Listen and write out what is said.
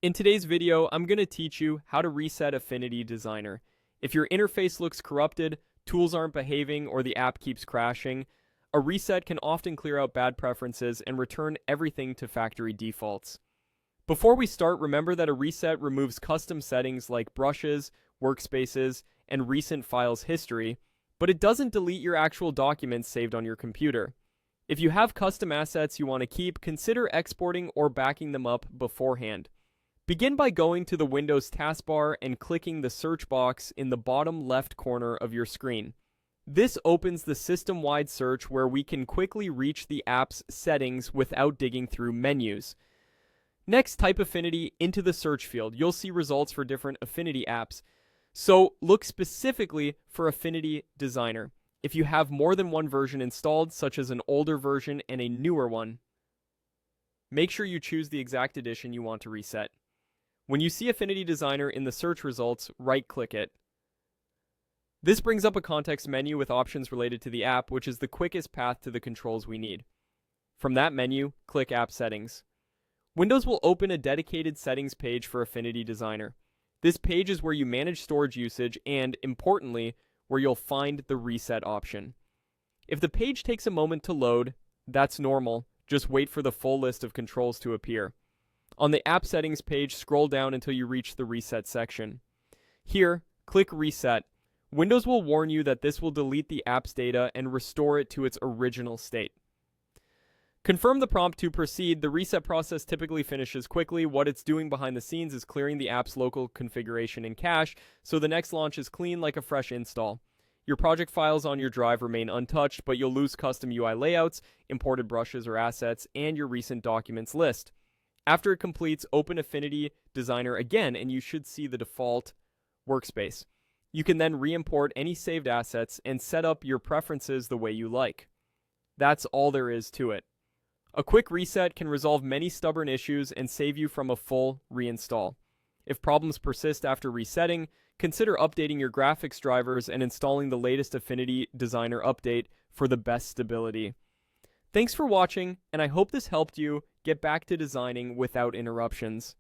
In today's video, I'm going to teach you how to reset Affinity Designer. If your interface looks corrupted, tools aren't behaving, or the app keeps crashing, a reset can often clear out bad preferences and return everything to factory defaults. Before we start, remember that a reset removes custom settings like brushes, workspaces, and recent files history, but it doesn't delete your actual documents saved on your computer. If you have custom assets you want to keep, consider exporting or backing them up beforehand. Begin by going to the Windows taskbar and clicking the search box in the bottom left corner of your screen. This opens the system-wide search where we can quickly reach the app's settings without digging through menus. Next, type Affinity into the search field. You'll see results for different Affinity apps. So look specifically for Affinity Designer. If you have more than one version installed, such as an older version and a newer one, make sure you choose the exact edition you want to reset. When you see Affinity Designer in the search results, right-click it. This brings up a context menu with options related to the app, which is the quickest path to the controls we need. From that menu, click App Settings. Windows will open a dedicated settings page for Affinity Designer. This page is where you manage storage usage and, importantly, where you'll find the reset option. If the page takes a moment to load, that's normal. Just wait for the full list of controls to appear. On the App Settings page, scroll down until you reach the Reset section. Here, click Reset. Windows will warn you that this will delete the app's data and restore it to its original state. Confirm the prompt to proceed. The reset process typically finishes quickly. What it's doing behind the scenes is clearing the app's local configuration and cache, so the next launch is clean like a fresh install. Your project files on your drive remain untouched, but you'll lose custom UI layouts, imported brushes or assets, and your recent documents list. After it completes, open Affinity Designer again, and you should see the default workspace. You can then re-import any saved assets and set up your preferences the way you like. That's all there is to it. A quick reset can resolve many stubborn issues and save you from a full reinstall. If problems persist after resetting, consider updating your graphics drivers and installing the latest Affinity Designer update for the best stability. Thanks for watching, and I hope this helped you get back to designing without interruptions.